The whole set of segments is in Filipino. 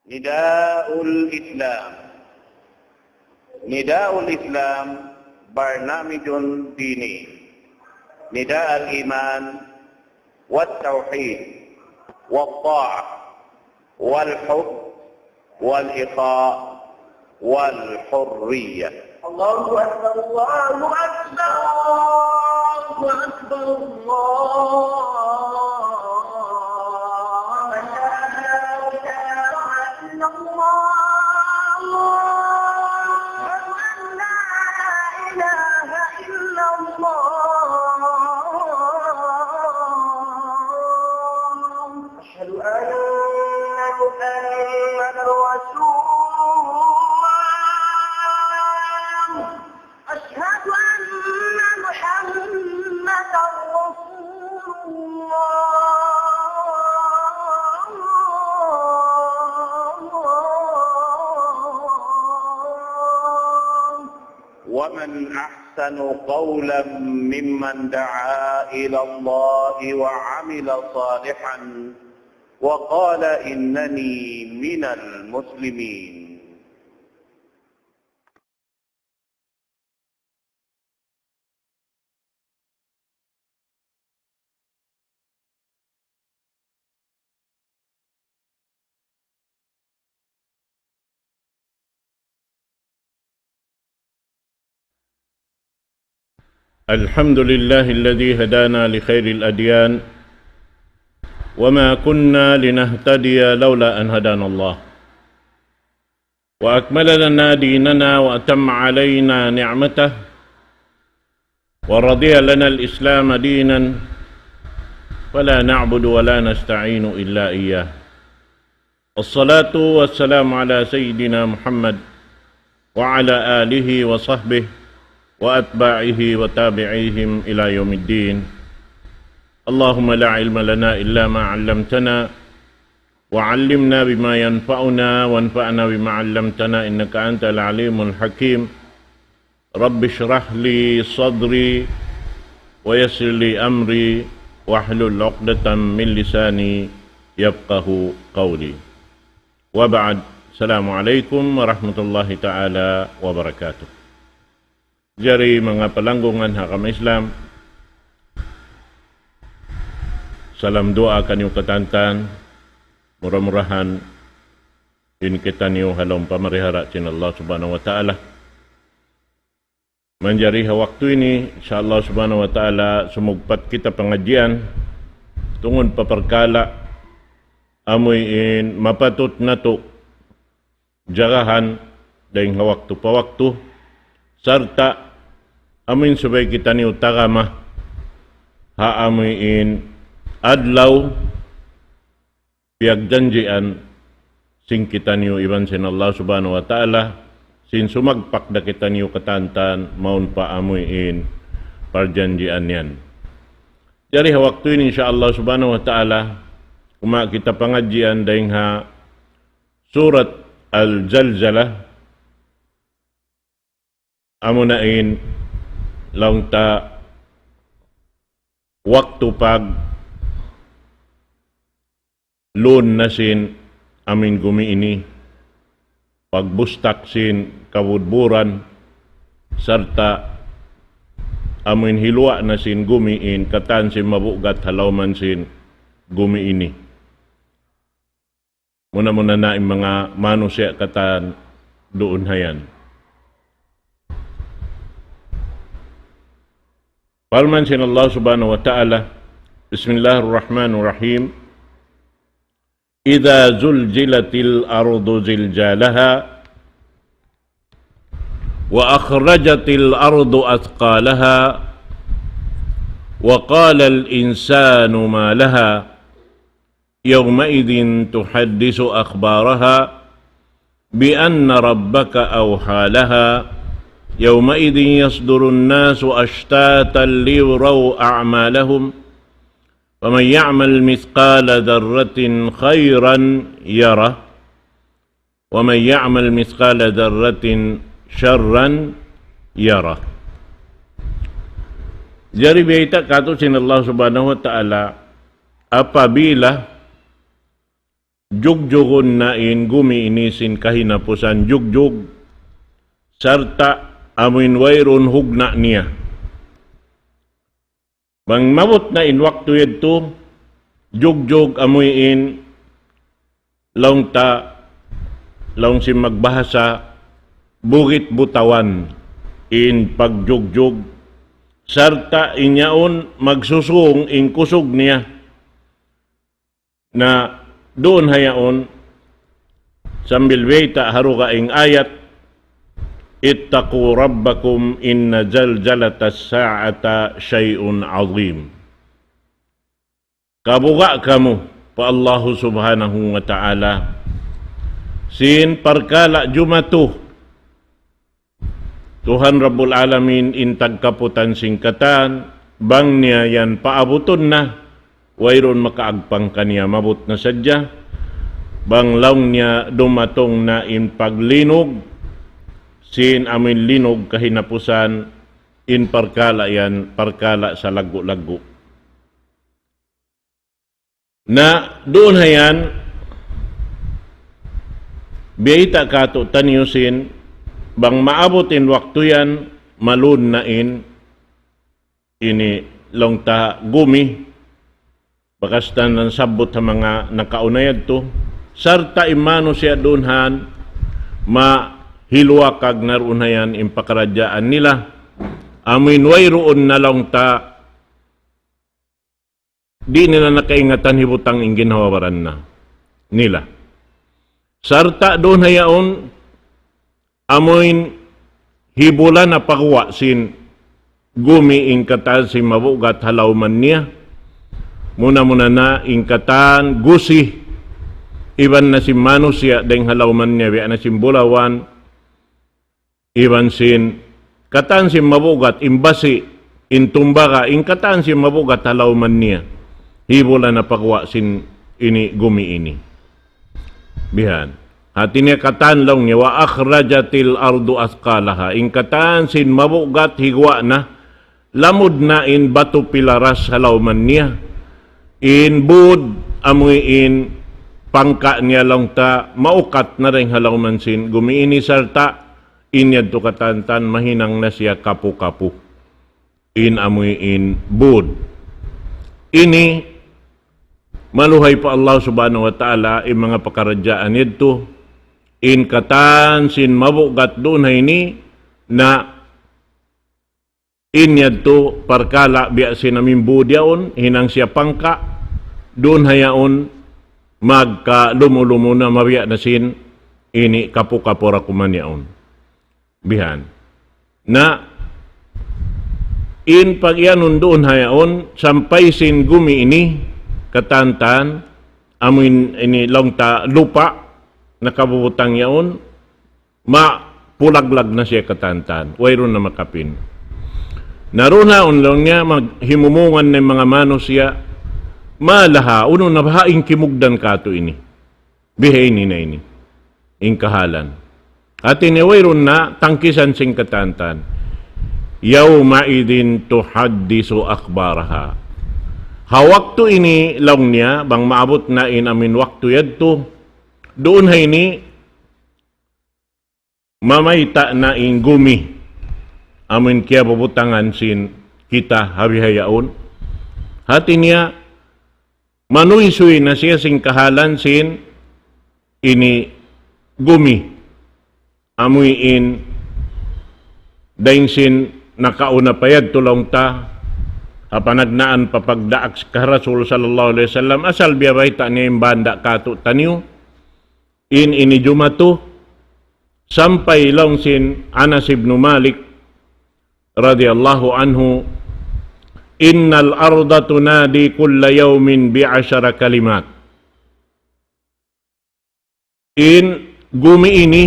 نداء الإسلام. نداء الإسلام برنامج ديني، نداء الإيمان والتوحيد والطاعة والحب والإخاء والحرية. الله أكبر الله أكبر الله أكبر الله ومن أحسن قولا ممن دعا إلى الله وعمل صالحا وقال إنني من المسلمين. الحمد لله الذي هدانا لخير الأديان وما كنا لنهتدي لولا أن هدانا الله وأكمل لنا ديننا وأتم علينا نعمته ورضي لنا الإسلام دينا ولا نعبد ولا نستعين إلا إياه. الصلاة والسلام على سيدنا محمد وعلى آله وصحبه وأتباعه وتابعيهم إلى يوم الدين. اللهم لا علم لنا إلا ما علمتنا وعلمنا بما ينفعنا وانفعنا بما علمتنا إنك أنت العليم الحكيم. رب اشرح لي صدري ويسر لي أمري واحلل عقدة من لساني يفقه قولي. وبعد، السلام عليكم ورحمة الله تعالى وبركاته. Jari mga palanggungan hakam Islam, salam doa kanyo katantan, murah-murahan in kita niyo halong pamarihara sin Allah subhanahu wa ta'ala. Manjari waktu ini insyaallah subhanahu wa ta'ala sumugpat kita pengajian tungon paperkala amoy in mapatut nato jagahan daing waktu pa waktu sarta amin subay kita ni utagama haamin adlaw piyagjanjian sing kita niyo iban sin Allah subhanahu wa ta'ala sin sumagpak da kita niyo katantan maun pa amuin parjanjian yan. Jadi waktu ini insyaallah subhanahu wa ta'ala kuma kita pengajian daing ha surat Al-Zalzalah amunain laung ta waktu pag lun nasin amin gumi ini pagbustak sin kawudburan serta amin hilwa nasin gumiin katan sin mabugat halauman sin gumi ini. Muna-muna na mga manusia katan doon hayan. Firman sin Allah subhanahu wa ta'ala, Bismillahirrahmanirrahim, Idza zulzilatil ardu zilzalaha wa akhrajatil ardu athqalaha wa qala al insanu ma laha yawmaidhin tuhaddisu akhbaraha bi anna rabbaka awha laha يومئذ يصدر الناس أشتاتا ليروا أعمالهم ومن يعمل مثقال ذرة خيرا يره ومن يعمل مثقال ذرة شرا يره. Jadi kita kata sin Allah subhanahu wa ta'ala apabila jugjugon nain gumi inisin kahinapusan jugjug sarta amin wayron hugna niya. Bang mabot na in waktu ito, jugjug amuin laung si magbahasa bukit butawan in pagjugjug sarta inyaon magsusung in kusog niya na doon hayaon sambil weta haruka ing ayat ittaqu rabbakum inna zalzalatas sa'ata syai'un azim. Kabuka kamu pa Allah subhanahu wa ta'ala sin parkala jumatuh Tuhan Rabbul Alamin intag kaputan singkatan bang niya yan paabuton na wayron makaagpang kaniya mabut na sadya bang laung niya dumatong na in paglinog sin amin linog kahinapusan in parkala yan parkala sa lagu-lagu na doon hayan biyita kato tanyusin bang maabotin waktu yan malun na in ini longta gumi bakastan ng sabot sa mga nakaunayad to sarta imano siya doonhan mahilwa kag narunayan impakaradyaan nila amin wayroon na longta di nila nakaingatan hibutang ing ginawaran na nila. Sarta doon hayaon amoin hibula na pakwa sin gumi ing katan si mabugat halawman niya. Muna na ing katan gusi iban na si manusia deng halawman niya biya na simbulawan iban sin katan si mabugat imbasi intumbaga ing katan si mabugat halawman niya. Hibula na pakwa sin ini gumi ini. Bihan. Hati niya katan lang niya wa akhrajatil ardu asqalaha. Ing katan sin mabugat higwa na lamud na in batu pilaras halawman niya. In bud amoy in pangka niya lang ta maukat na rin halawman sin gumi ini sarta inyad to katantan mahinang na siya kapu-kapu. In amoy in bud. Ini maluhay pa Allah subhanahu wa ta'ala in mga pakaradyaan ito in katan sin mabugat doon ini na inyad to parkala biya sinamin budyaon hinang siya pangka doon hayaon magka lumulumo na mabiya na sin ini kapu-kapura kumanyaon bihan na in pagyanon doon hayaon sampay sin gumi ini katantan amin ini longta lupa nakabubutang yaon mapulaglag na siya katantan wayron na makapin naruna lang niya maghimumungan ng mga manos siya malaha uno na bahaing kimugdan kato ini bihay ni na ini ing kahalan at ini wayron na tangkisan sing katantan yawma idin tuhaddisu akhbaraha. Hawaktu ini lang niya, bang maabot na in amin waktu yadto, doon hay ni mamayta na in gumi, amin kaya bubutangan sin kita habihayaon. Hati niya, manuysuy na siya sing kahalan sin ini gumi, amoy in daing sin nakauna payad tulong ta, apanagnaan papagdaak ka Rasul sallallahu alaihi wasallam asal biya baita niya yung banda kato taniyo in ini jumatu sampai lang sin Anas ibn Malik radhiyallahu anhu innal arda tunadi kulla yawmin bi'ashara kalimat in gumi ini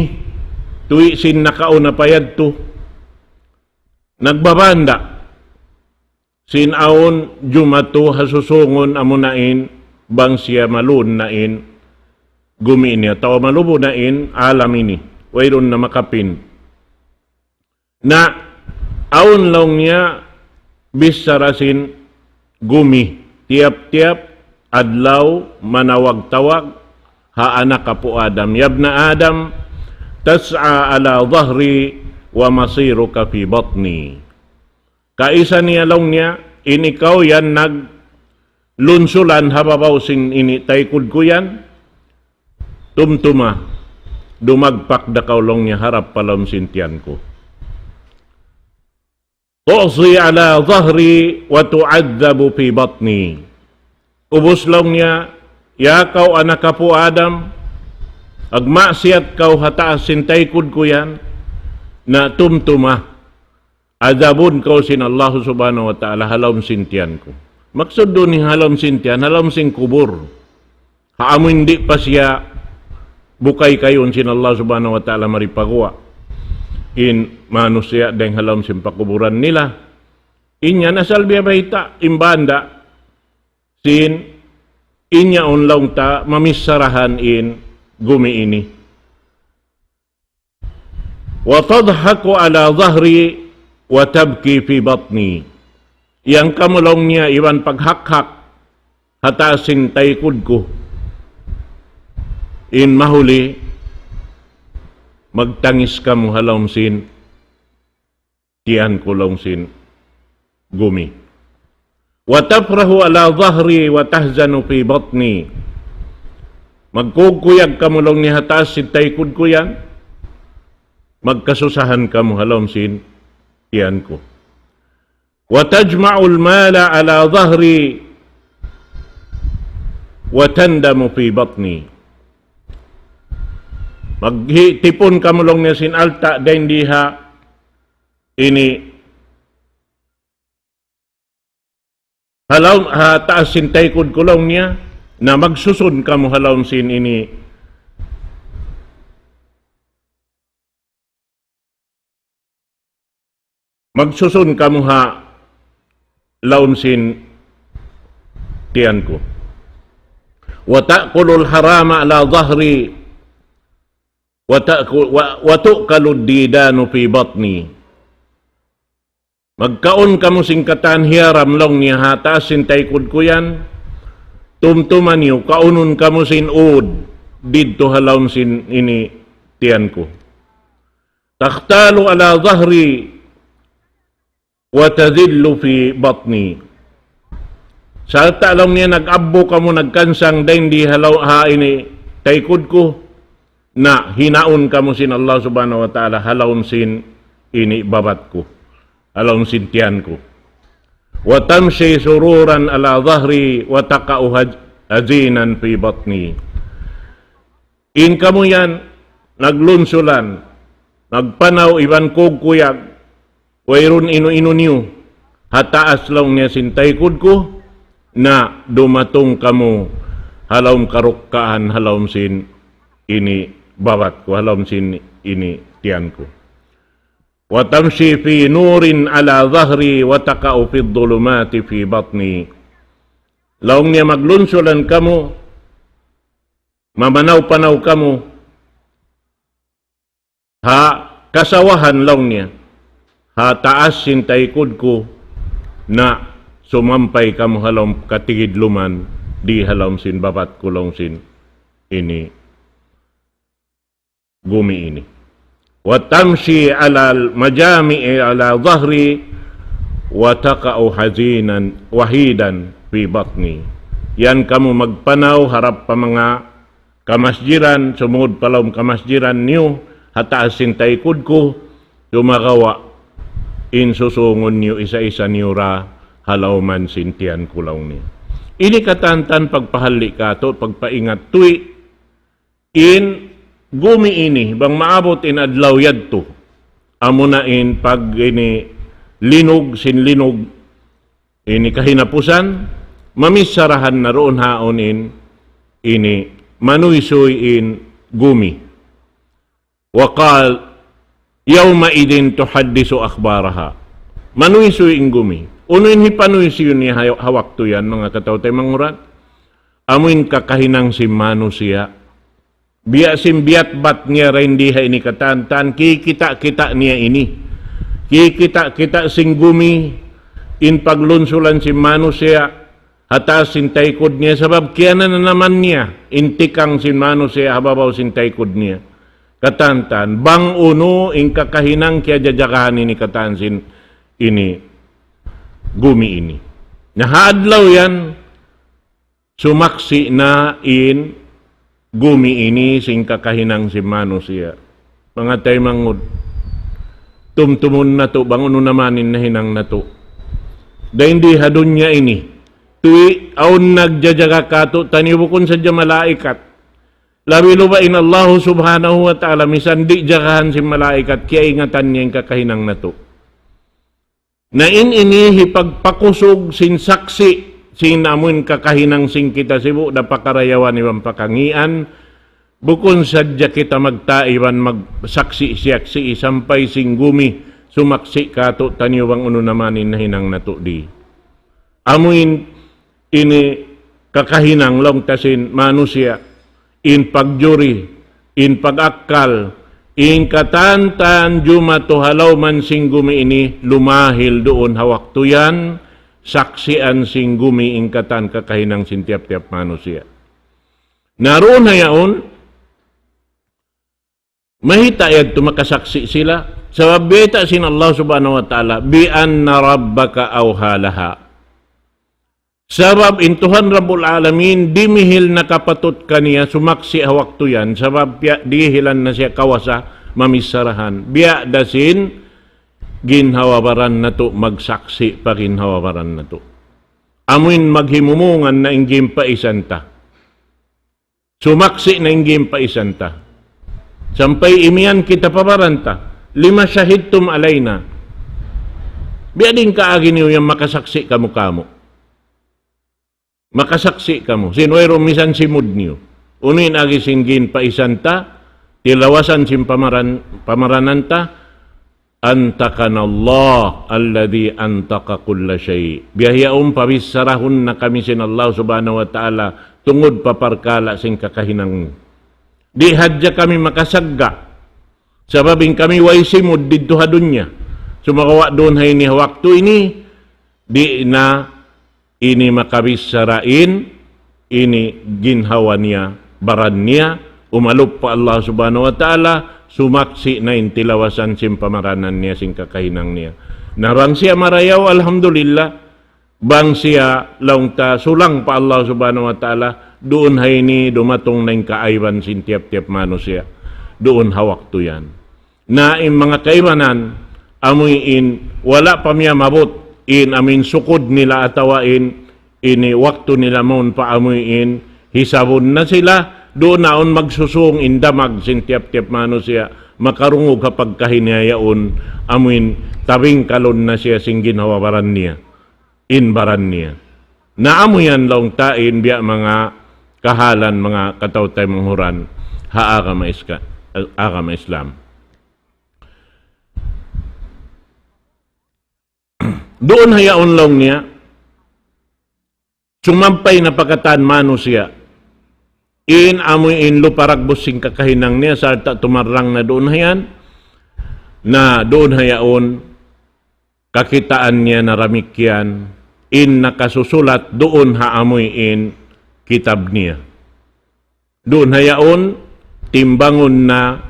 tuwi sin nakauna payad to nagbabanda sinaon jumatu hasusungon amunain bang siya malun nain gumi niya tawa malubo nain alam ini wayron na makapin na aon lang niya bisarasin gumi tiap-tiap adlaw manawag-tawag ha anak kapo Adam, yabna Adam, tas'a ala dhahri wa masiruka fi batni. Kaisa niya long niya, inikaw yan naglunsulan hababaw sing ini taykod ko yan, tumtuma, dumagpak dakaw long niya harap palam sintian ko. Tu'si ala dhahri wa tu'adzabu fi batni. Ubos long niya, yakaw anak ka po Adam, agmaksiyat kaw hataas sintaykod ko yan, na tumtuma, adabun kaw sin Allah subhanahu wa ta'ala halom sintian ko. Maksud doon ni halom sintian, halom sing kubur. Haamun di pa siya bukay kayon sin Allah subhanahu wa ta'ala maripagawa. In manusia deng halom sin pakuburan nila. Inya nasal biya bahita, imbanda, sin inya unlaw ta mamisarahan in gumi ini. Wa tadhaku ala dhahri wa tabki fi batni. Yang kamulong niya iwan paghakhak hatasin taykod ko. In mahuli magtangis kamu halom sin tiyan kulong sin gumi. Wa tafrahu ala dhahri wa tahzanu fi batni. Magkukuyag kamulong ni hatas sin taykod ko yan, magkasusahan kamu halom sin tiyan ko. Wa tajma'ul mala ala dhahri wa tandamu fi batni. Magtipon kamulong niya sin alta dahin diha ini halaw taas sin taykod kulong niya na magsusun kamu halaw sin ini magsusun kamu ha laun sin tiyan ko. Wa ta'kulul harama ala dhahri wa tu'kalud didanu fi batni. Magkaon kamu singkatan hiaram long niya hataas sin taykod ko yan, tumtuman niyo kaunon kamu sin ud didto halaw sin ini tiyan ko. Takhtalu ala dhahri wa tadhillu fi batni. Sa talong niya nag-abbo kamo nagkansang dahin di halaw ha ini taykod ko na hinaon kamo sin Allah subhanahu wa ta'ala halawon sin ini babat ko, halawon sin tiyan ko. Wa tamshi sururan ala dhahri wa taqa'u hazinan fi batni. In kamo yan naglunsulan, nagpanaw iban kugkuyag, wayron ino-ino niyo, hataas lang niya sin taykod ko, na dumatong kamo halawon karukkaan, halawon sin ini babat ko, halawon sin ini tiyan ko. Wa tamshi fi nurin ala dhahri wa taqa'u fi dhulumati fi batni. Laong niya maglunsulan kamo, mamanaw-panaw kamo, ha kasawahan laong niya, ha taas sin taykod ko, na sumampay kamo halawon katigidluman di halawon sin babat ko long sin ini gumi ini. Wa tamshi ala majami'i ala dhahri wa taqa'u hazinan wahidan fi batni. Yan kamo magpanaw harap pa mga kamasjiran, sumud palawm kamasjiran niyo, hataas sin taykod ko, dumagawa in susungon niyo isa-isa niyo ra halawman sin tiyan kulaw niyo. Ini katantan pagpahali ka to, pagpaingat tuy in gumi ini bang maabot in adlaw yadto amo na in pag ini linog sin linog ini kahinapusan mamisarahan na roon haon in ini manuysoy in gumi. Waqal yawma idin tuhaddisu akhbaraha. Manuysoy in gumi. Unuin hipanuysoy ni hawak to yan mga katawtay mangurat. Amuin kakahinang si manusia. Biya simbiat bat niya rin diha ini katantan, kikita-kita niya ini. Kikita-kita sing gumi, in paglunsulan si manusia, Hataas sin taikod niya, sabab kaya na naman niya, intikang sin mano siya, hababaw sin taikod niya. Katantan, bang uno, in kakahinang kaya jajakahan ini katansin, ini, gumi ini. Nahadlaw yan, sumaksi na in gumi ini, sing kakahinang sin mano siya. Mga tayo mangod, tumtumun na to, bang uno namanin na hinang na to. Dahil hindi hadun niya ini, tuwi aun nagjajaga kato tanibukon sa malaikat. Labi lubain Allah subhanahu wa ta'ala misan di jagahan si malaikat kaya ingatan niya yung kakahinang na to. Na ini hipagpakusog sin saksi sin amun kakahinang sing kita sibu da pakarayawan ibang pakangian bukon sadya kita magtaiban magsaksi siyaksi sampay sing gumi sumaksi kato taniwang uno namanin na hinang na to di. Amuin ini kakahinang long tasin manusia in pagjuri in pagakal in katantan jumato halaw man singgumi ini lumahil doon hawak tuyan saksian singgumi in katan kakahinang sintiap-tiap manusia naroon hayaon mahita yad tumakasaksi sila sabab beta sin Allah subhanahu wa ta'ala bi anna rabbaka awhalaha. Sabab intuhan Rabbul Alamin, dimihil nakapatut kaniya, sumaksi waktu yan, sabab dihilan na siya kawasa, mamisarahan. Biya dasin, ginhawabaran na to, magsaksi pa ginhawabaran na to. Amuin maghimumungan na inggim pa isanta. Sumaksi na inggim pa isanta. Sampay imian kita pabaranta, 5 syahidtum alayna. Biya din kaagin yung makasaksi kamu-kamu. Makasaksi kamu. Sinuero misan simud niyo. Unin agi singgin pa isanta, tilawasan sim pamarananta, antakan Allah alladhi antaka kulla syai. Biyahiyaum pabisarahun na kami sin Allah subhanahu wa ta'ala tungod paparkala sing kakahinang. Di hadya kami makasagga. Sababing kami way simud dito hadunya. Sumakawa doon hay ni waktu ini, di na ini makabis sarain, ini ginhawa niya, baran niya, umalup pa Allah subhanahu wa ta'ala, sumaksi na intilawasan sim pamaranan niya, sing kakahinang niya. Narang siya marayaw, alhamdulillah, bang siya laungta sulang pa Allah subhanahu wa ta'ala, doon hay ni dumatong na yung kaayban sin tiap-tiap manusia, doon hawak to yan. Na yung mga kaibanan, amoy in, wala pa miya mabot, in amin sukod nila atawain ini waktu nila mon paamuin hisabon na sila doon naon magsusung indamag sin tiap-tiap manusia makarungog kapag kahinayaon amuin tabing kalon na siya sing ginhawabaran niya inbaran niya naamuyan long tain biya mga kahalan mga katawtay manghuran agama Islam. Doon hayaon lang niya, sumampay na pagkataan manusia, in amoy in luparagbos sing kakahinang niya, sa tumarang na doon hayan, na doon hayaon, kakitaan niya na ramikyan, in nakasusulat doon haamoy in kitab niya. Doon hayaon, timbangon na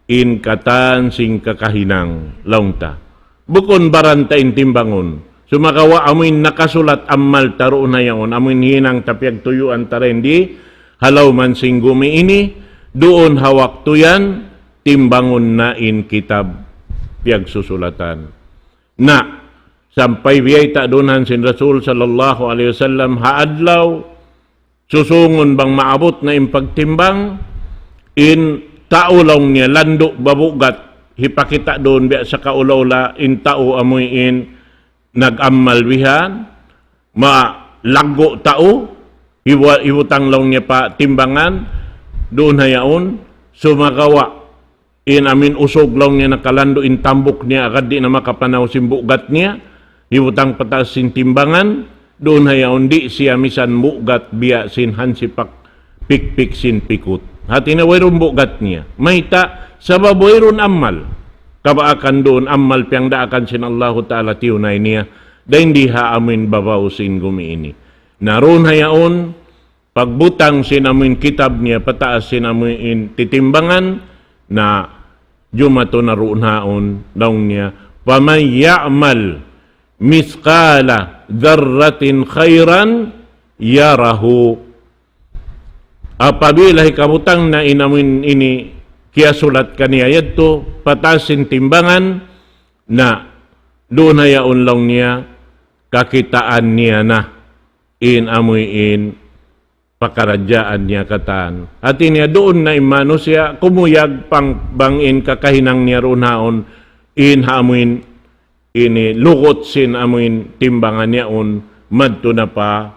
in katan sing kakahinang laungta. Bukon baranta intimbangon. Sumakawa amuin nakasulat ammal taroon na yaon. Amuin hinang tapyag tuyuan tarendi. Halaw man singgumi ini. Doon hawak tuyan. Timbangon na in kitab. Piyag susulatan. Na. Sampay biyay ta doonhan sin Rasul sallallahu alaihi wasallam. Haadlaw. Susungon bang maabot na impagtimbang. In taulong niya. Landok babugat. Hipakita doon biya sa kaulaula in tao amoy in nag-ammalwihan malago tao iwutang lang niya pa timbangan doon hayaon sumagawa in amin usog lang niya nakalando in tambok niya agad di na makapanaw simbugat niya iwutang patas sin timbangan doon hayaon di siya misan bugat biya sin hansipak pikpik sin pikut hati na wayron bugat niya mahita sabab wayron ammal kabaakan doon ammal piyang daakan sin Allah ta'ala tiyunay niya da hindi haamin babaw sin gumi ini Naroon hayaon, pagbutang sinamuin kitab niya, pataas sinamuin titimbangan na jumato naroon haon daw niya, paman ya'mal miskala dharratin khairan yarahu. Apabila hikabutang na inamin ini, kaya sulat kaniya yadto, patasin timbangan na doon hayaon lang niya, kakitaan niya na amuyin pakaradyaan niya katan. At niya doon na imano siya, kumuyag pang bangin kakahinang niya roon haon, hamuin ini lukot sin amuin timbangan niya on, madto na pa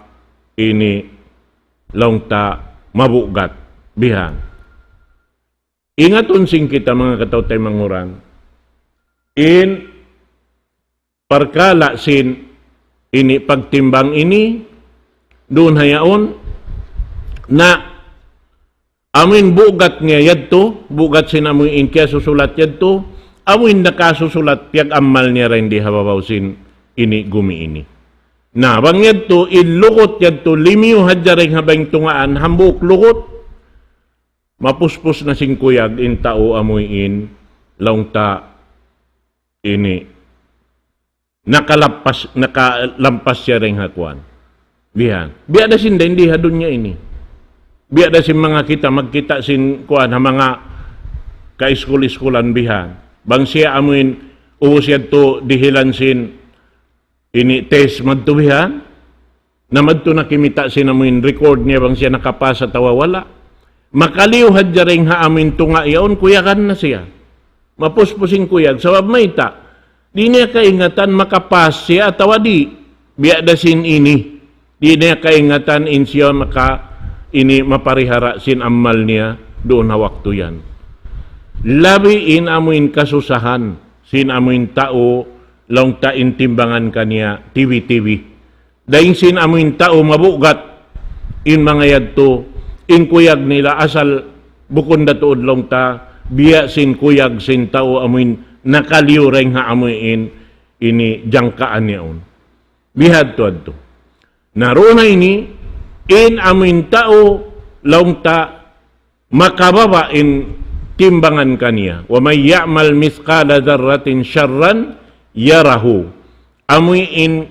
ini longta mabugat bihan. Ingaton sing kita mga kataw-tay manguran, parkala sin ini pagtimbang ini, doon hayaon, na amin bugat nga yadto, bugat sin amin kaya susulat yadto, amin nakasusulat, piag amal niya rin di hababaw sin ini gumi ini. Na bang yadto, ilukot yadto, limiyo hadyaring habang tungaan, hambuk lukot, mapuspos na sing kuyag, in tao amuin, laungta ini, nakalampas siya rin hakuan. Bihan. Biada sin din, di hadun niya ini. Biada sin mga kita, magkita sin kuan, mga ka-iskul-iskulan bihan. Bang siya amuin, uus yadto, dihilan sin, ini test madto bihan, na madto nakimita sin amuin, record niya bang siya nakapasa tawawala. Makaliw hadyaring haamin tunga iyon, kuyakan na siya. Mapuspusing kuyag. Sabab mayta, di niya kaingatan makapas siya atawa di. Biada sin ini. Di niya kaingatan in siya ini maparihara sin amal niya doon na waktu yan. Labi in amuin kasusahan. Sin amuin tao, long tain timbangan kaniya, TV. Daing sin amuin tao mabugat in mga yadto, in kuyag nila asal bukon datuod long ta, biya sin kuyag sin tao amuin nakaliw ring ha amuin ini jangkaan niyaon. Bihad to adto. Naruna ini in amuin tao long ta makababa in timbangan kaniya. Wa may ya'mal miskala dharratin syarran yarahu. Amuin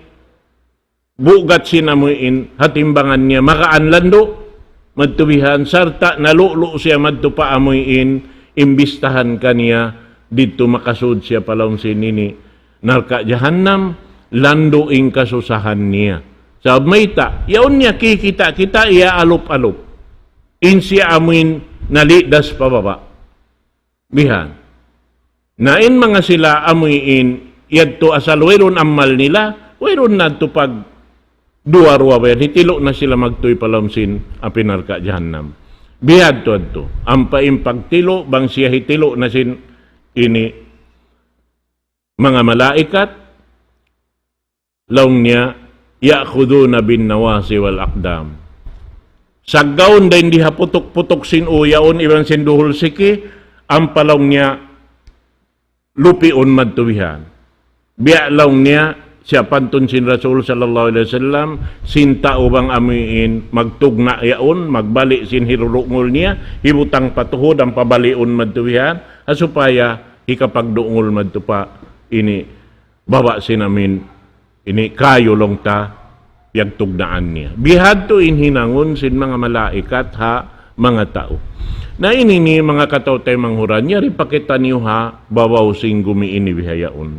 bugat sin amuin hatimbangan niya makaanlando madtubihan, sarta nalulu siya madto pa amuyin, imbistahan kaniya, dito makasud siya palong sinini, narka jahannam, lando ing kasusahan niya. Sa mayta, yaon niya kikita, kita iya alup-alup. In siya amuyin, nalidas pababa. Bihan. Nain mga sila amuyin, yadto asal, wayron amal nila, wayron na to pag duwa-ruwa ba yan, hitilo na sila magtuy palamsin ang pinarka jahannam. Bihad to adto. Ang paimpagtilo, bang siya hitilo na sin ini mga malaikat, laong niya, ya'khuduna bin nawasi wal akdam. Saggaon din diha putok-putok sin uyaon, ibang sin duhol siki, ang palong niya, lupion madtuwihan. Biya laong niya, siya pantun sin Rasul sallallahu alaihi wasallam, sinta ubang amuin magtugna yaon, magbalik sin hirulungol niya, hibutang patuhod ang pabalion madtuwihan, asupaya hikapagdungol madtupa ini bawa sin amin ini kayo long ta yagtugnaan niya. Bihad to inhinangon sin mga malaikat ha mga tao. Na ini ni mga kataw tay manghuran niya ripakita niyo ha bawaw sing gumiini bihayaon.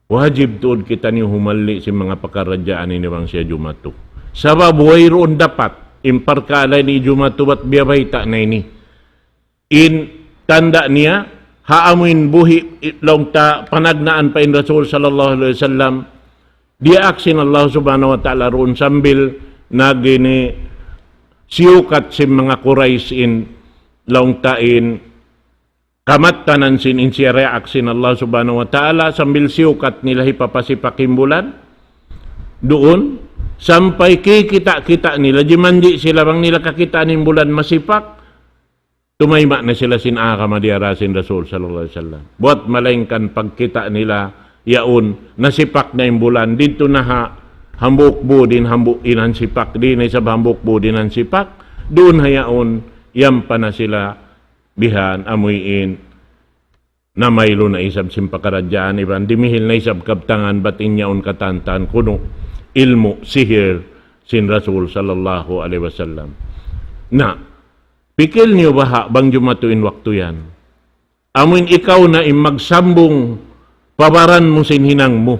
Wajib tuod kita niyo humali si mga pakaradyaan ni bang siya jumato. Sabab wayroon dapat imparkala ni jumato at biyabayta na ini. In tanda niya, haamuin buhi long ta panagnaan pa in Rasul sallallahu alaihi wasallam, diaksin Allah subhanahu wa ta'ala roon sambil nagini siyukat si mga Quraysh in long ta in kamatanan sin siya reaksin Allah subhanahu wa ta'ala sambil siyukat nila hipapasipakimbulan doon sampai kikita-kita nila jimanji sila bang nila kakitaan bulan masipak tumayma na sila sin madiarasin Rasul sallallahu alaihi wasallam buat malaingkan pagkita nila yaon nasipak na bulan dito na ha hambuk bo din hambuk inan sipak din ay sa hambuk bo dinan sipak doon hayaon yam pa na sila bihan amuyin na maylo na isab simpakaradyaan iban dimihil na isab kabtangan batin yaon katantan kuno ilmu sihir sin Rasul sallallahu alaihi wasallam na pikil niyo baha bang jumatuin waktu yan amuin ikaw na magsambong pabaran mo sin hinang mo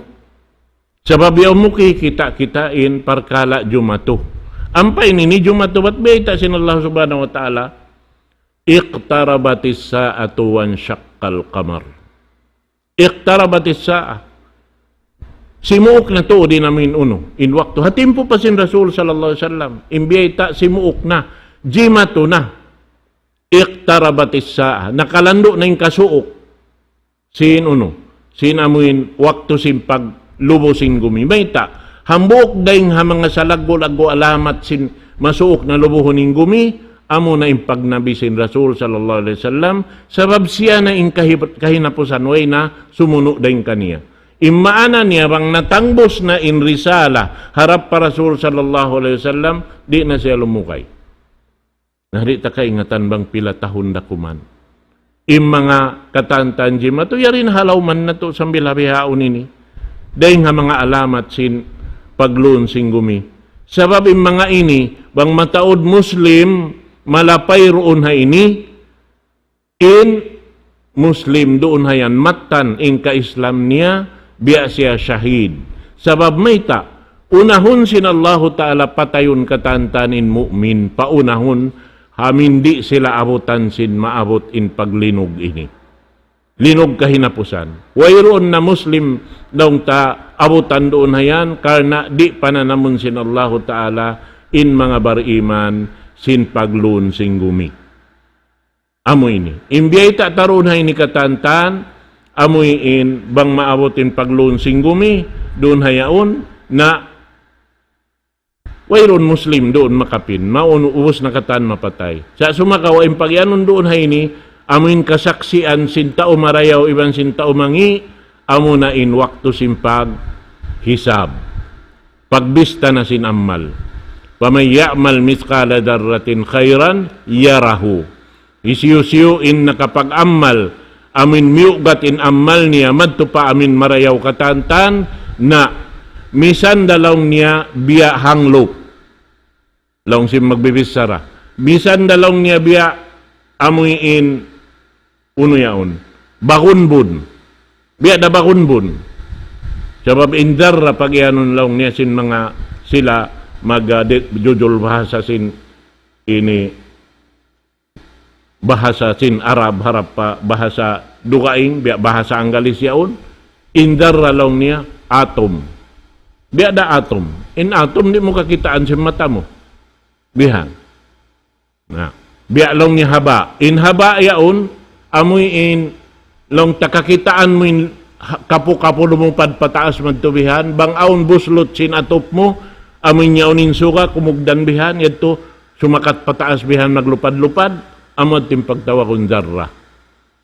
sabab yaw mo kita-kitain parkala jumato ampay nini jumato bat beita sin Allah subhanahu wa ta'ala iqtarabatis sa'atu wan syaqqal qamar. Iqtarabatis sa'a. Simuok na to di namin uno. In waktu hatimpo pa sin Rasul sallallahu alaihi wasallam. Imbiyata simuok na. Jimato na. Iqtarabatis sa'a. Nakalando na yung kasuok. Sin uno. Sin amuin waktu sin paglubosing gumi. Mayta. Hambok dahing mga salago-lago alamat sin masuok na lubuhon ng gumi. Amo na impag nabi sin Rasul sallallahu alaihi wasallam sabab siya na kahinapusan way na sumuno daing kaniya. Immaana niya bang natangbos na in risala harap pa Rasul sallallahu alaihi wasallam di na siya lumukay. Nahari ta kaingatan bang pila tahon dakuman. Mga katantan jima to yarin halaw man na to sambil habihaon ini. Daing nga mga alamat sin paglun sing gumi. Sabab mga ini bang mataod Muslim malapay roon ha ini in Muslim doon hayan matan in ka-Islam niya biya siya syahid sabab mayta unahon sin Allah Ta'ala patayon katantanin mu'min paunahon hamindi sila abutan sin maabot in paglinog ini linog kahinapusan wayroon na Muslim daw ta abutan doon hayan karna di pananamon sin Allah Ta'ala in mga bariman sin paglun sing gumi. Amo ini. Imbiyay ta taron hay ni katantan, amuyin bang maabotin paglun sing gumi, doon hayaon na wayron Muslim doon makapin, maunubos na katan mapatay. Sa sumakaw ay pagyanon doon hay ni, amuin kasaksian sin tao marayaw iban sin tao mangi, amo na in waktu simpag hisab. Pagbista na sin ammal. Pamay ya'mal mithqala darratin khairan yarahu. Isiyo-siyo in nakapag-ammal amin miugat in ammal niya madto pa amin marayaw katantan na misan dalawng niya biya hanglok. Long sim magbibisara. Misan dalawng niya biya amuin uno yaon. Bagunbun. Biya da bagunbun. Sabab indarra pag iyanon lang niya sin mga sila jujul bahasa sin ini bahasa sin Arab harap pa bahasa dugaing biya bahasa Anggalis yaon indar ralong niya atom biya da atom in atom di mo kakitaan sa mata mo bihan na biya long niya haba in haba yaon amoy in long takakitaan mo in kapo-kapo lumupad pataas magtubihan bang aon buslot sin atop mo amin yaunin suka, kumugdan bihan, yato, sumakat pataas bihan, naglupad-lupad, amod tim pagtawa kong zarra.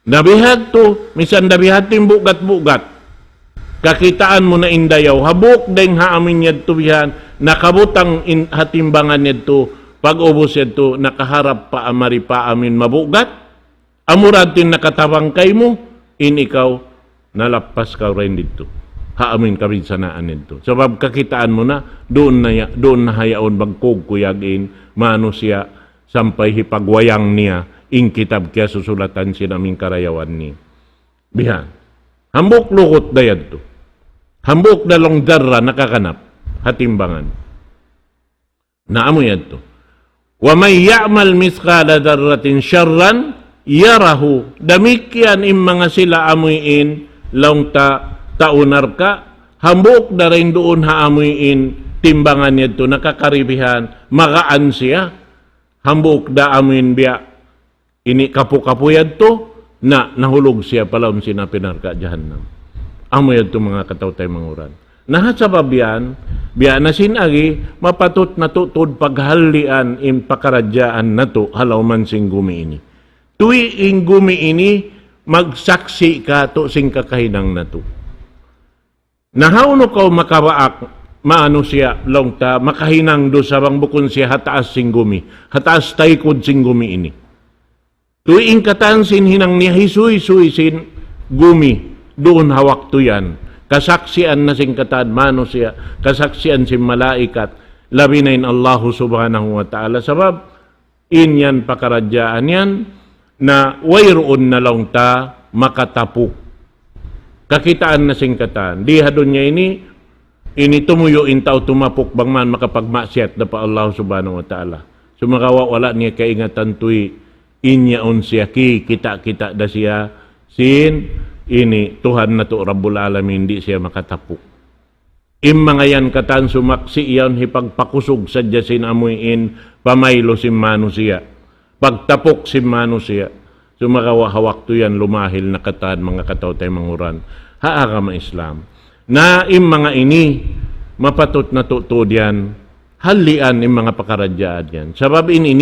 Nabihat to, misan nabihat tim bugat-bugat. Kakitaan mo na indayaw, habok deng haamin yato bihan, nakabutang hatimbangan yato, pag-ubos yato, nakaharap pa amari pa amin mabugat, amurad tin nakatawangkay mo, in ikaw, nalapas ka rin dito. Haamin kami sanaan nito. Sabab kakitaan mo na, doon na hayaon bagkog kuyagin, mano siya, sampay hipagwayang niya, ing kitab kaya susulatan siya naming karayawan ni. Bihan, hambok lukot dayad to. Hambok dalong darra nakakanap, hatimbangan. Naamo yan to. Wa may ya'mal mithqala darratin syarran, yarahu. Damikyan im mga sila amuyin, laong taunar ka, hambok na rin doon haamuyin timbangan niya ito, nakakaribihan, magaan siya, hambok da amuyin biya, ini kapu-kapuyad to, na nahulog siya palam sinapinarka jahannam. Amoy ito mga katawtay manguran. Nahat sa babiyan, biya na sinagi, mapatot na tutod paghalian in pakaradyaan na to, halaw man sing gumi ini. Tuwi ing gumi ini, magsaksi ka to sing kakahinang na to. Nahauno ka makabaak maano siya long ta makahinang do sa bang bukon siya hataas sing gumi. Hataas taykod sing gumi ini. Tuing katansin hinang niya hisuy-suy sin gumi doon hawak to yan. Kasaksian na sing katan mano siya, kasaksian sin malaikat, labi na in Allah subhanahu wa ta'ala. Sabab, inyan pakaradyaan yan, na wayroon na lang ta makatapuk. Kakitaan na sing katan. Di hadon niya ini tumuyo in tao tumapuk bang man makapagmasyat na pa Allah subhanahu wa ta'ala. Sumakawa wala niya kaingatan tuy inyaon siya kita da siya sin ini Tuhan na to Rabbul Alamin di siya makatapuk. Mga yan katan sumaksi iyon hipagpakusog sadya sin amuin pamaylo sin manusia. Pagtapok sin manusia. Sumakawa hawak to yan lumahil na katan mga kataw tayo manguran. Haa ka Islam. Na mga ini mapatot na tutod yan. Halian mga pakaradyaan yan. Sabab ini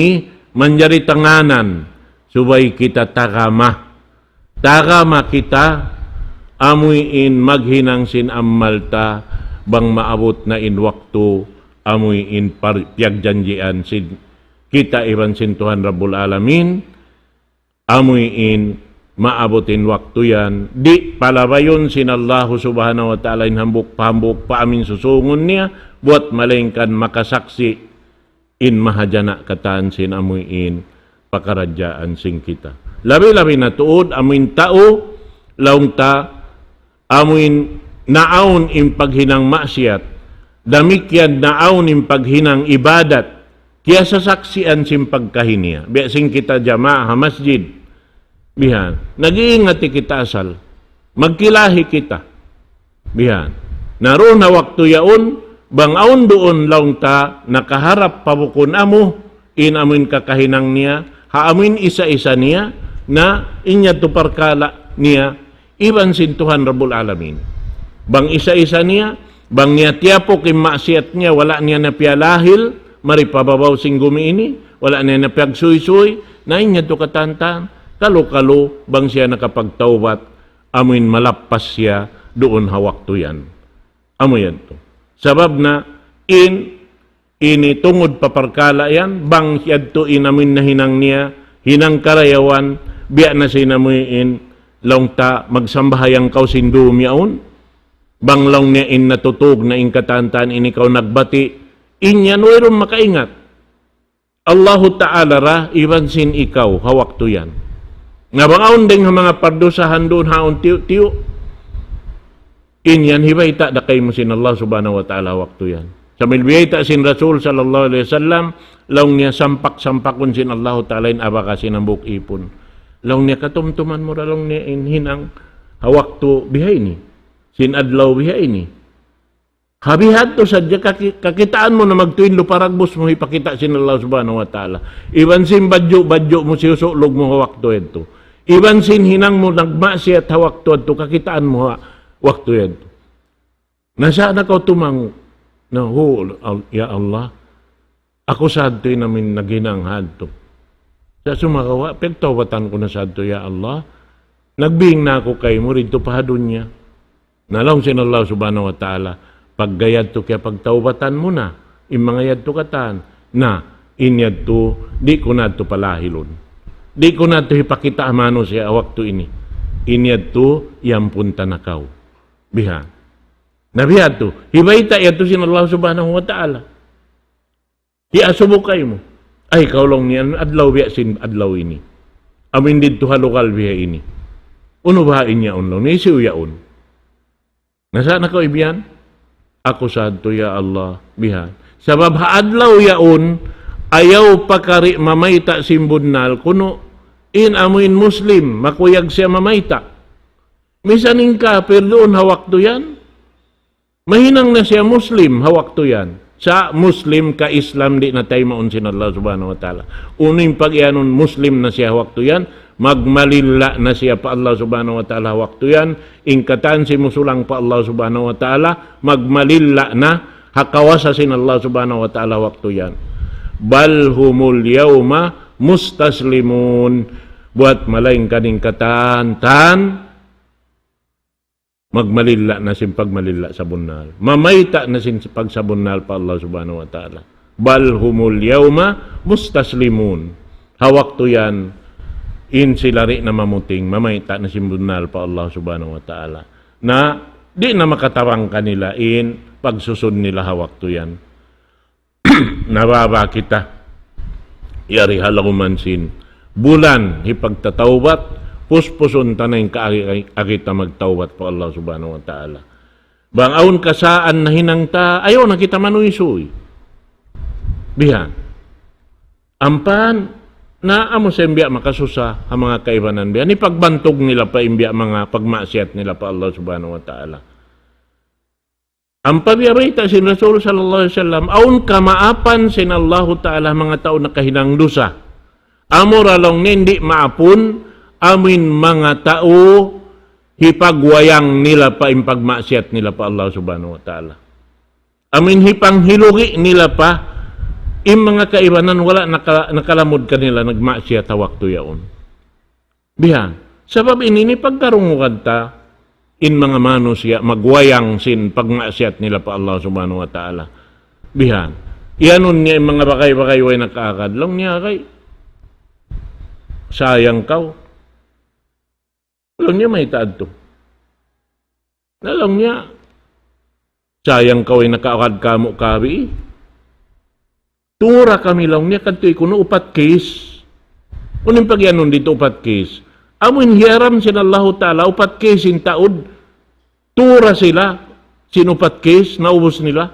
manjari tanganan, subay kita takama. Takama kita, amuin maghinang sin ammalta, bang maabot na in waktu, amuin piyagjanjian sin kita iban sin Tuhan Rabbul Alamin, amuin maabotin waktu yan. Di palabayon sin Allah subhanahu wa ta'ala in hambuk pa amin susungon niya, buat malengkan makasaksi in mahajana kataan sin amuin pakaradyaan sing kita. Labi-labi na tuod amuin tao laung ta amuin naon in paghinang maksiat damikyan naon in paghinang ibadat kaya sasaksian sin pagkahinia. Biya sing kita jamaah masjid bihan nag-iingati kita asal magkilahi kita bihan naroon na waktu yaon bang aon doon laung ta nakaharap pabukon amo in amin kakahinang niya haamin isa-isa niya na inya tuparkala niya iban sin Tuhan Rabbul Alamin bang isa-isa niya bang niya tiapok yung maksiat niya wala niya na pialahil maripababaw sing gumi ini wala niya na piagsuy-suy na inya to katantan kalo-kalo bang siya nakapagtawbat amin malappas siya doon hawak to yan amo yan to. Sabab na ini tungod paparkala yan, bang yadto inamin na hinang niya, hinang karayawan, biya na sinamuin, long ta magsambahayang kaw sindum yaon, bang long niya in natutog na in katantan, in ikaw nagbati, inyan wayron makaingat. Allahu Ta'ala ra, iban sin ikaw, hawak to yan. Nga bang aon ding mga pardusahan doon haon tiyo-tiyo, inyan hibayta da kay mo sin Allah subhanahu wa ta'ala waktu yan. Sa milbiyayta sin Rasul sallallahu alaihi wasallam laung niya sampak-sampakon sin Allah ta'ala in abaka sinambuk ipon. Laung niya katumtuman mo laung niya in hinang hawak to bihay ni. Sin adlaw bihay ni. Habihat to sadya kakitaan mo na magtuin luparagbos mo ipakita sin Allah subhanahu wa ta'ala. Iban sin badyo mo siusulog mo hawak to ito. Iban sin hinang mo nagmasyat hawak to ito kakitaan mo waktu yan. Nasa na ka tumang na ya Allah, ako sadto namin naginang hadto. Sa sumakawa, pagtawatan ko na sadto, ya Allah, nagbing na ako kay mo, rito pahadon niya. Nalong sin Allah subhanahu wa ta'ala, paggayad to kaya pagtawatan mo na, imangayad to katan, na inyad to, di ko na to palahilon. Di ko na to ipakita amano siya waktu ini. Inyad to, yampunta na kaw. Biha. Nabiha to. Hibayta yato sin Allah subhanahu wa ta'ala. Iasubok kayo mo. Ay, kaulong niyan, adlaw biya sin adlaw ini. Amin dito halukal biya ini. Uno bahain niya unlaw. Nisiw yaon. Nasaan ako ibiyan? Ako sadto ya Allah. Biha. Sabab haadlaw yaon, ayaw pakari mamayta simbunal kuno in amuin Muslim, makuyag siya mamayta. Misaning kafir doon hawak to yan. Mahinang na siya Muslim, hawak to yan. Sa Muslim ka Islam di na tayo maun sin Allah subhanahu wa ta'ala. Uning pag-ianon Muslim na siya hawak to yan, magmalila na siya pa Allah subhanahu wa ta'ala hawak to yan, ingkatan si musulang pa Allah subhanahu wa ta'ala, magmalila na hakawasa sin Allah subhanahu wa ta'ala hawak to yan. Bal humul yawma mustaslimun, buat malaing kaning katan magmalilla na sin pagmalilla sa bunal. Mamayta na sin pagsabunal pa Allah subhanahu wa ta'ala. Bal humul yawma mustaslimun. Hawak to yan, in silari na mamuting, mamayta na sin bunal pa Allah subhanahu wa ta'ala. Na di na makatawang kanila in pagsusod nila hawak to yan. Nababa kita. Yari halakumansin. Bulan, hipagtatawbat, puspuson tanay kaagita magtawbat po Allah subhanahu wa ta'ala. Bang aun kasaan na hinangta, ayaw na kita manuisuy. Bihan. Ampan, na amo sa imbiya makasusa ang mga kaibanan biya. Ni pagbantog nila pa imbiya mga pagmasyat nila pa Allah subhanahu wa ta'ala. Ang pabiyarita sin Rasul sallallahu alaihi wasallam, aun kamaapan sin Allah ta'ala mga tao na kahinang dusa. Amoralong hindi maapun, amin mga tao, hipagwayang nila pa impagmasyat nila pa Allah subhanahu wa ta'ala. Amin hipanghilugi nila pa, im mga kaibanan wala nakalamod kanila nagmasyat hawak to yaon. Bihan, sabab ini pagkarungukan ta, in mga manusia magwayang sin pagmasyat nila pa Allah subhanahu wa ta'ala. Bihan, iyanon niya yung mga bakay-bakay way nakakadlong niya kay sayang kaw. Alam niya may taad to. Alam niya, sayang kaw ay nakaakad kamo kabi. Tura kami lang niya, kantoy kuno upat case. Kunin pagyanon dito upat case. Amin hiyaram sin Allah ta'ala, upat case in taod. Tura sila, sinupat case, naubos nila.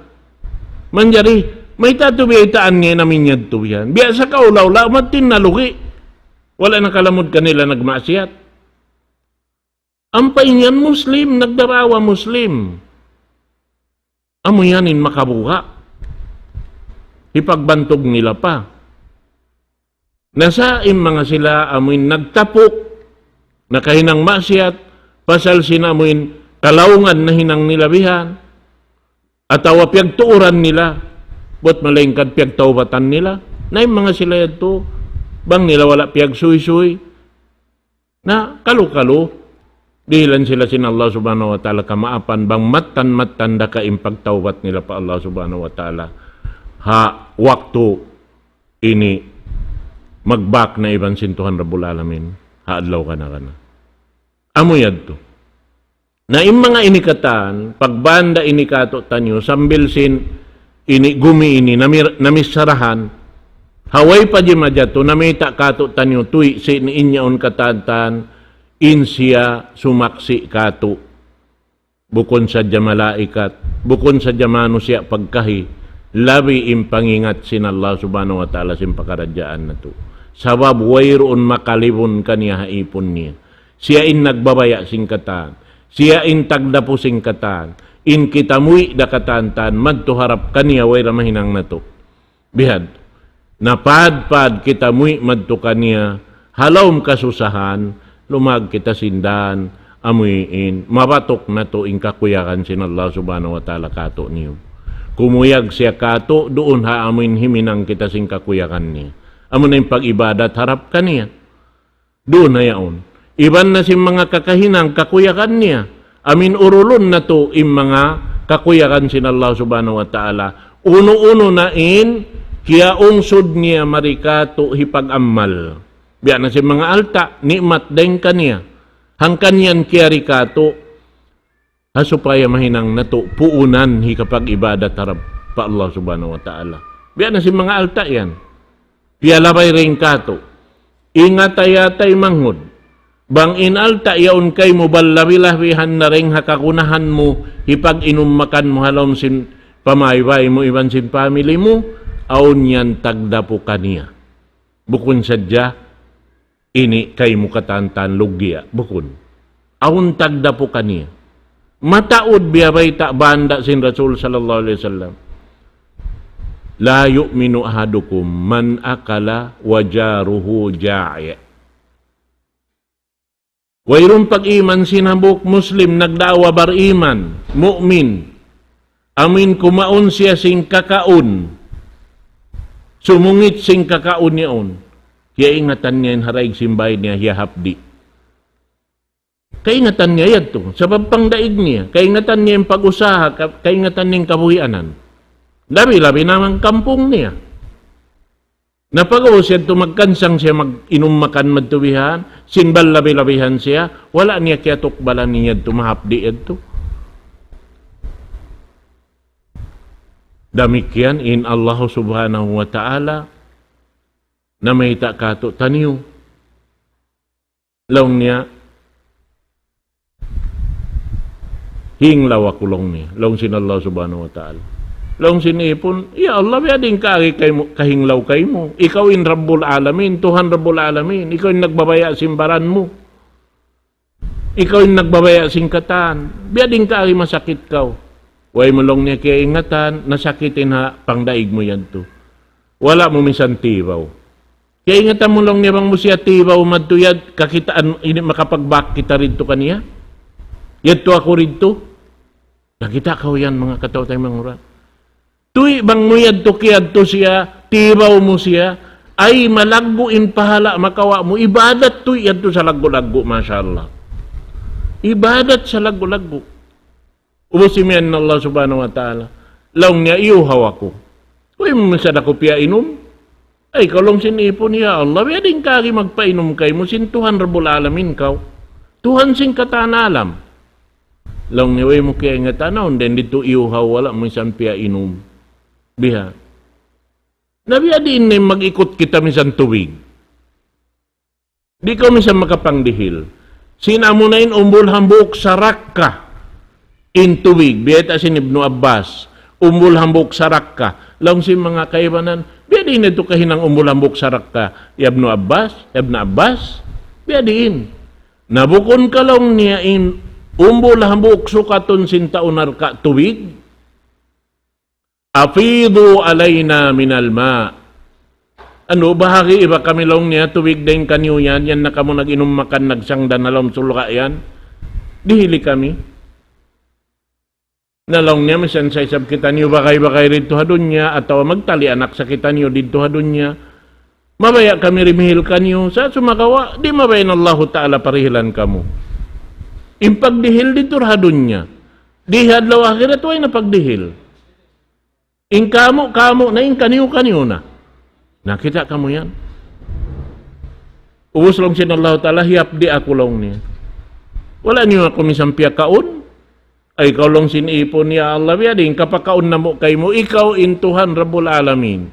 Manjari, may tatubiyaitaan niya namin yan to yan. Biya sa kaulaw, matin nalugi. Wala nakalamod kanila nagmasyat. Ang painyan Muslim, nagdarawa Muslim. Amo yanin makabuha. Ipagbantog nila pa. Nasaim mga sila amoy nagtapok, na kahinang masyat, pasal sinamoy kalaungan na hinang nilabihan, at awa piyagtuuran nila, bot malengkad piyagtawbatan nila, na mga sila yato, bang nila wala piyagsuy-suy, na kalu-kalu, dihilan sila sin Allah subhanahu wa ta'ala kamaapan bang matan da ka impagtawbat nila pa Allah subhanahu wa ta'ala ha waktu ini magbak na iban sintuhan Rabbul Alamin haadlaw ka na amo yadto na im mga inikatan pagbanda inikato tanyo sambil sin ini gumi ini namisarahan haway pa di madyato namita kato tanyo tuy sin inyaon katantan insya sumaksi kato bukon sa malaikat bukon sa manusia pagkahi labi impangingat sin Allah subhanahu wa ta'ala sin pakaradyaan na to sabab wayroon makalibon kaniya haipon niya siya in nagbabaya sing katan siya in tagdapo sing katan in kitamuy da katantan madtuharap kaniya wayra mahinang na to bihad napadpad kitamuy madto kaniya halawm kasusahan lumag kita sindan, amuyin, mabatok na to in kakuyakan sin Allah subhanahu wa ta'ala kato niyo. Kumuyag siya kato, doon haamuin himinang kita sing kakuyakan niya. Amo na yung pag-ibadat, harap ka niya. Doon na yaon. Iban na si mga kakahinang kakuyakan niya. Amin urulon na to in mga kakuyakan sin Allah subhanahu wa ta'ala. Uno-uno na in, kaya ungsod niya marikato hipag-ammal. Biya na si mga alta, nikmat din kaniya. Hangkan yan kiyari kato, hasupaya mahinang nato, puunan hi kapag ibadat harap pa Allah subhanahu wa ta'ala. Biya na si mga alta yan. Piyalabay rin kato. Ingatayatay manghod. Bang inalta yaon kay mo balabilabihan na rin hakakunahan mo, hipag inumakan mo halom sin pamaybay mo iban sin family mo, aon yan tagdapo kaniya. Bukun sadya, ini kay mukatantan lugya bukun awun tagda po kaniya mataod biyabay ta banda sin Rasul sallallahu alaihi wasallam la yu'minu ahadukum man akala wajaruhu ja'i wayron pag-iman sinabok Muslim nagdawa bar iman mu'min amin kumaon siya sing kakaon sumungit sing kakaon niyaon. Kaya ingatan niya yung haraig simbay niya, hiya hapdi. Kaingatan niya yan to. Sa pagpangdaig niya. Kaingatan niya yung pag-usaha. Kaingatan niya yung kabuhianan. Labi-labi naman kampong niya. Napag-uus yan to magkansang siya mag-inom makan magtubihan. Sinbal labi-labihan siya. Wala niya kaya tukbalan niya to mahapdi yan to. Damikyan in Allah subhanahu wa ta'ala na may takato taniyo. Laong niya hinglaw ako long niya. Laong sin Allah subhanahu wa ta'ala. Laong sinipon, ya Allah, biyading kahinglaw kay mo. Ikaw in Rabbul Alamin, Tuhan Rabbul Alamin. Ikaw in nagbabaya simbaran mo. Ikaw in nagbabaya singkatan. Biyading masakit ka. Way mo long niya kaya ingatan, nasakitin ha, pangdaig mo yan to. Wala mo minsan tibaw. Kaya ingatan mo long niya bang mo siya tibaw madtuyad, kakitaan, ini makapagbak kita rin to kaniya. Yan to ako rin to. Nakita ka yan mga kataw tayong manguran. Tuy bang mo yan to kiyad to siya, tibaw mo siya, ay malagguin pahala makawa mo. Ibadat to yan to sa lago-lago, mashallah. Ibadat sa lago-lago. Ubusimian na Allah subhanahu wa ta'ala. Laong niya, iuhaw ako. Uy, masad ako piya inom. Ay, kalong sinipon niya, Allah, pwedeng kagi magpainom kay mo, sin Tuhan Rabbul Alamin kaw. Tuhan sing katanalam. Laong niya, uy mo kaya nga tanaw, then dito iuhaw, wala mo isang piya inom. Biha. Nabiya din na mag-ikot kita minsan tuwig. Di ko minsan makapangdihil. Sinamunain umbul hambuk sarak ka. In tuwig, biyat asin Ibnu Abbas, umul hambuk sarak ka. Lang si mga kaibanan, biyadin ito kahinang umul hambuk sarak ka. Ibnu Abbas, biyadin. Nabukon ka lang niya in umul hambuk sukaton sintaunar ka tuwig. Afidu alayna minal ma. Ano, bahagi iba kami lang niya, tuwig din kanyo yan na kamo nag-inom makan, nagsangdan na lang sulka yan. Dihili kami. Nalong niya, misan sa isab kita niyo bakay-bakay rito hadun niya, at magtali anak sa kita niyo dito hadun niya. Mabaya kami rimihil kanyo, sa sumakawa, di mabayan Allah Ta'ala parihilan kamo. Impagdihil dito hadun niya. Dihad law akhirat, way na pagdihil. In kamo, na in kaniyo na. Nakita kamo yan. Ubus lang sin Allah Ta'ala, hiyap di ako lang niya. Wala niyo ako misang piyakaon. Ay ikaw lang sinipon niya Allah, biyading kapakaon na mo kay mo, ikaw in Tuhan Rabbul Alamin.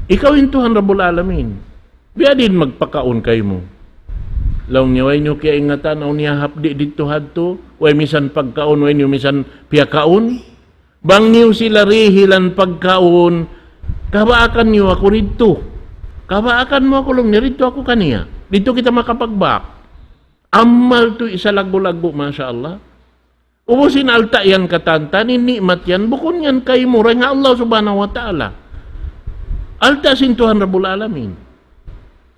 Ikaw in Tuhan Rabbul Alamin. Biyadin magpakaon kay mo. Laong niya, way nyo kaya ingatan, o niya hapdi dito hadto, way misan pagkaon, way nyo misan piyakaon. Bang niyo sila rihilan pagkaon, kabaakan niyo ako rito. Kabaakan mo ako lang, nirito ako kaniya. Dito kita makapagbak. Amal to isa lago-lago, masya Allah. Ubusin alta yan katanta, nikmat yan, bukon yan kay mo, nga Allah subhanahu wa ta'ala. Alta sin Tuhan Rabbul Alamin.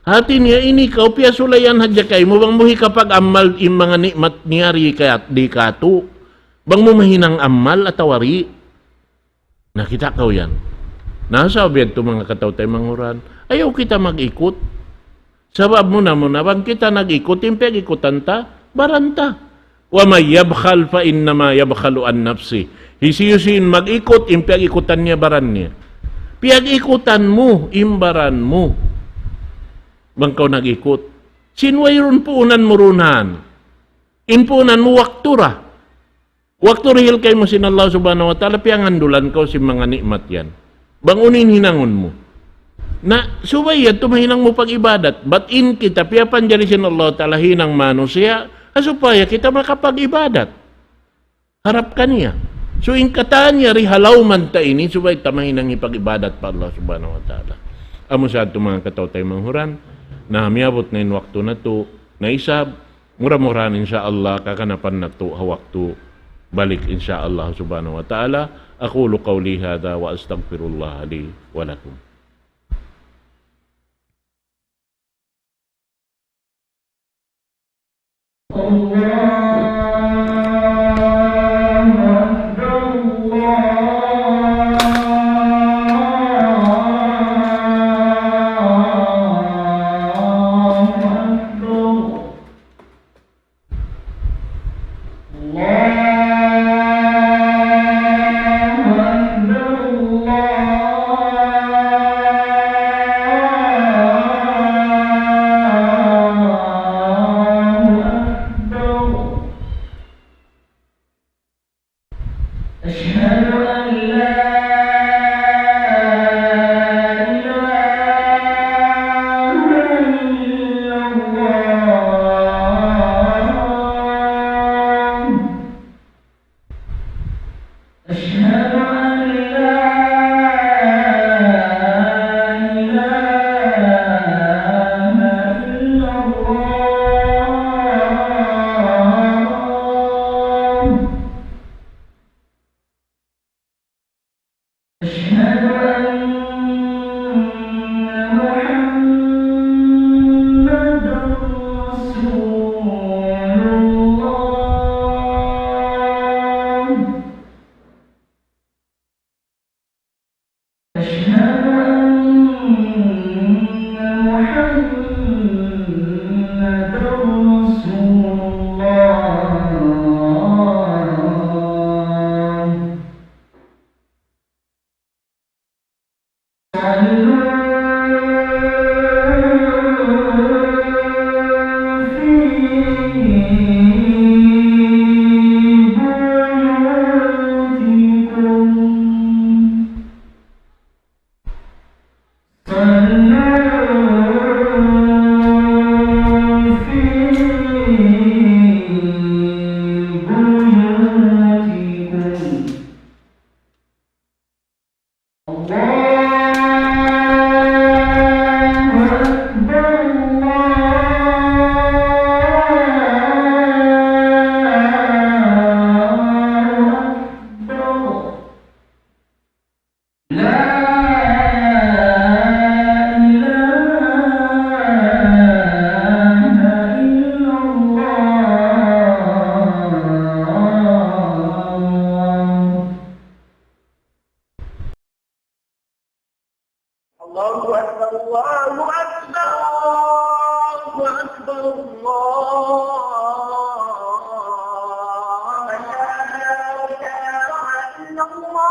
Hati niya ini kau piya sulayan hadya kay mo, bang muhi kapag amal yung mga nikmat niyari kayat di kato. Bang mo mahinang amal at tawari. Nakita kau yan. Nasa obed to mga kataw tayo manguran, ayaw kita mag-ikot. Sabab mo na, bang kita nag-ikot, yung pag-ikutan ta, baranta. Wa may yabkhal fa innama yabkhalu an nafsi. Hisiyusin mag-ikot, impag-ikutan niya baran niya. Piyag-ikutan mo, imbaran mo. Bangkaw nag-ikot. Sinwayron puunan mo runan. Impunan mo waktura. Wakturihil kay mo sin Allah subhanahu wa ta'ala, piyangandulan ko si mga nikmat yan. Bangunin hinangon mo. Na subay yan, tumahinang mo pag-ibadat. But in kita, piyapan dyan sin Allah ta'ala hinang mano siya, supaya kita makapag-ibadat. Harap ka niya. So, in kataan niya, rihalaw man ta ini, subay tamahin ang ipag-ibadat pa Allah subhanahu wa ta'ala. Amo sa ato mga kataw tayo manghuran, na miabot na yung waktu na to, na isab, mura-muran insya Allah, kakanapan na to, hawaktu, balik insya Allah subhanahu wa ta'ala. Aqulu qawli hadha wa astaghfirullah li wa lakum. أكبر الله لا إله إلا الله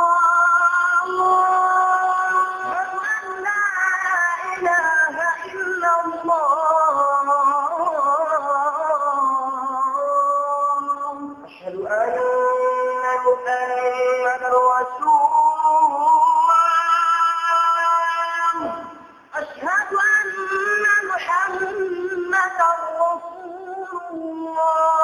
لا إله إلا الله أشهد أن محمدا رسول الله أشهد أن محمدا رسول الله